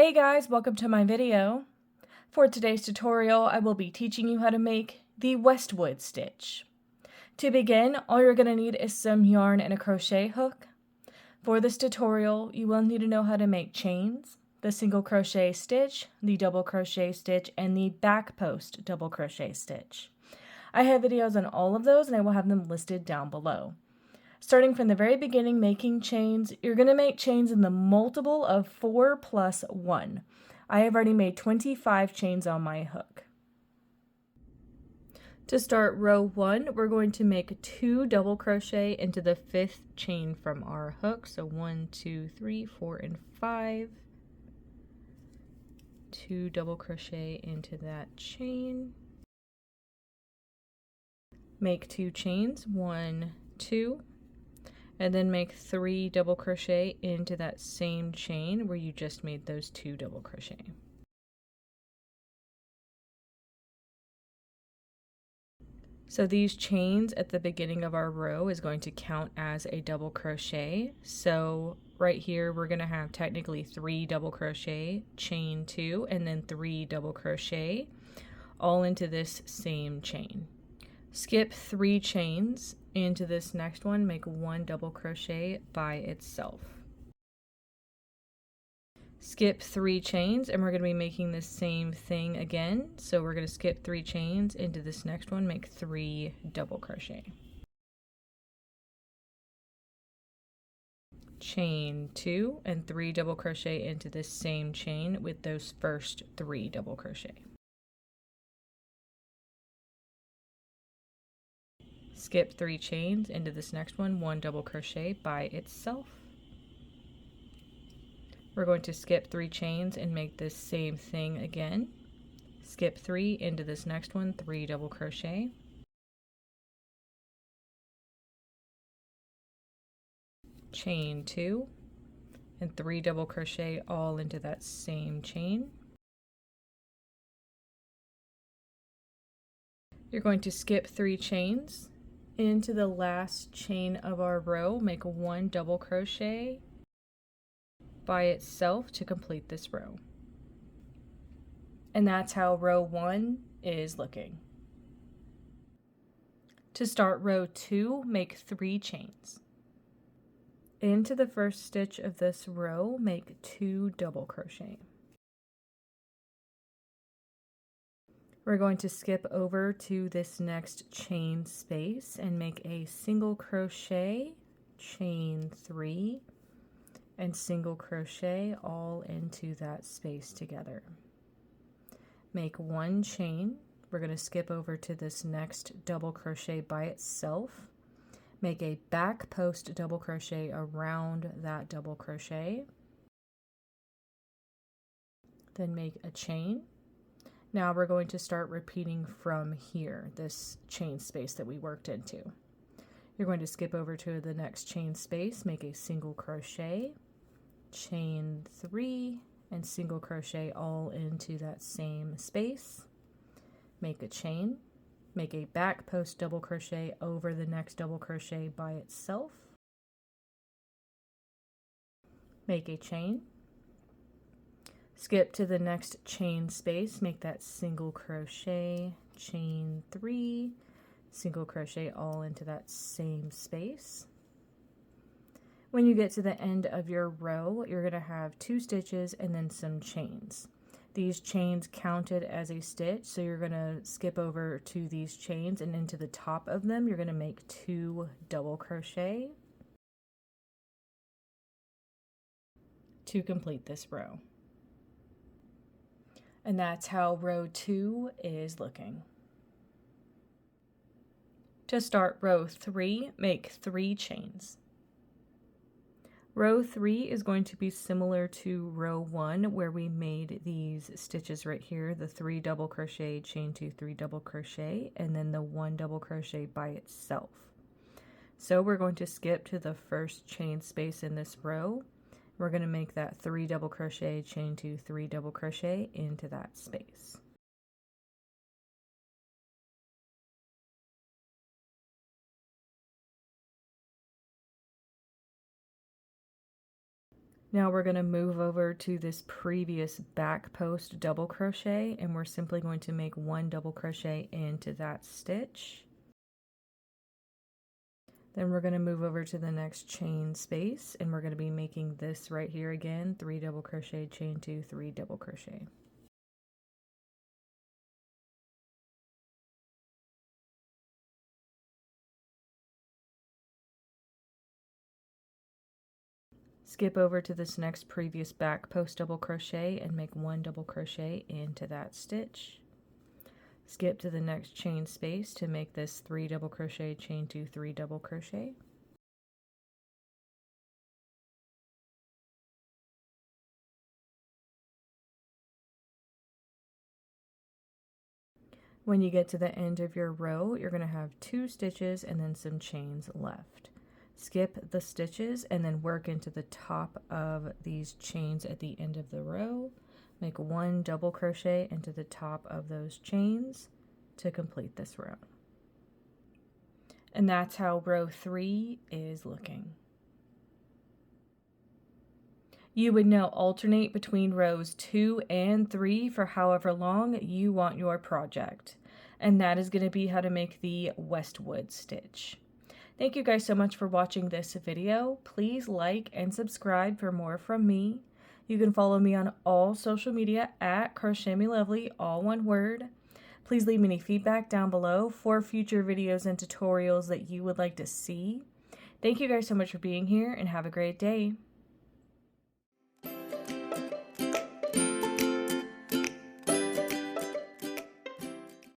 Hey guys, welcome to my video. For today's tutorial, I will be teaching you how to make the Westwood stitch. To begin, all you're going to need is some yarn and a crochet hook. For this tutorial, you will need to know how to make chains, the single crochet stitch, the double crochet stitch, and the back post double crochet stitch. I have videos on all of those and I will have them listed down below. Starting from the very beginning making chains, you're going to make chains in the multiple of 4 plus 1. I have already made 25 chains on my hook. To start row 1, we're going to make 2 double crochet into the 5th chain from our hook. So 1, 2, 3, 4, and 5. 2 double crochet into that chain. Make 2 chains, 1, 2. And then make 3 double crochet into that same chain where you just made those 2 double crochet. So these chains at the beginning of our row is going to count as a double crochet. So right here we're going to have technically 3 double crochet, chain 2, and then 3 double crochet all into this same chain. Skip 3 chains into this next one, make 1 double crochet by itself. Skip 3 chains and we're going to be making the same thing again. So we're going to skip 3 chains into this next one, make 3 double crochet. Chain 2 and 3 double crochet into this same chain with those first 3 double crochet. Skip 3 chains into this next one, 1 double crochet by itself. We're going to skip 3 chains and make this same thing again. Skip 3 into this next one, 3 double crochet. Chain 2 and 3 double crochet all into that same chain. You're going to skip 3 chains into the last chain of our row, make 1 double crochet by itself to complete this row. And that's how row 1 is looking. To start row 2, make 3 chains. Into the first stitch of this row, make 2 double crochet. We're going to skip over to this next chain space and make a single crochet, chain 3, and single crochet all into that space together. Make 1 chain. We're going to skip over to this next double crochet by itself. Make a back post double crochet around that double crochet. Then make a chain. Now we're going to start repeating from here, this chain space that we worked into. You're going to skip over to the next chain space, make a single crochet, chain 3, and single crochet all into that same space. Make a chain, make a back post double crochet over the next double crochet by itself. Make a chain. Skip to the next chain space, make that single crochet, chain 3, single crochet all into that same space. When you get to the end of your row, you're going to have 2 stitches and then some chains. These chains counted as a stitch, so you're going to skip over to these chains and into the top of them, you're going to make 2 double crochet to complete this row. And that's how row 2 is looking. To start row 3, make 3 chains. Row 3 is going to be similar to row 1 where we made these stitches right here, the 3 double crochet, chain 2, 3 double crochet, and then the 1 double crochet by itself. So we're going to skip to the first chain space in this row. We're going to make that 3 double crochet, chain 2, 3 double crochet into that space. Now we're going to move over to this previous back post double crochet, and we're simply going to make 1 double crochet into that stitch. Then we're going to move over to the next chain space, and we're going to be making this right here again, 3 double crochet, chain 2, 3 double crochet. Skip over to this next previous back post double crochet and make 1 double crochet into that stitch. Skip to the next chain space to make this 3 double crochet, chain 2, 3 double crochet. When you get to the end of your row, you're going to have 2 stitches and then some chains left. Skip the stitches and then work into the top of these chains at the end of the row. Make 1 double crochet into the top of those chains to complete this row. And that's how row 3 is looking. You would now alternate between rows 2 and 3 for however long you want your project. And that is going to be how to make the Westwood stitch. Thank you guys so much for watching this video. Please like and subscribe for more from me. You can follow me on all social media at crochetmelovely, all one word. Please leave me any feedback down below for future videos and tutorials that you would like to see. Thank you guys so much for being here and have a great day.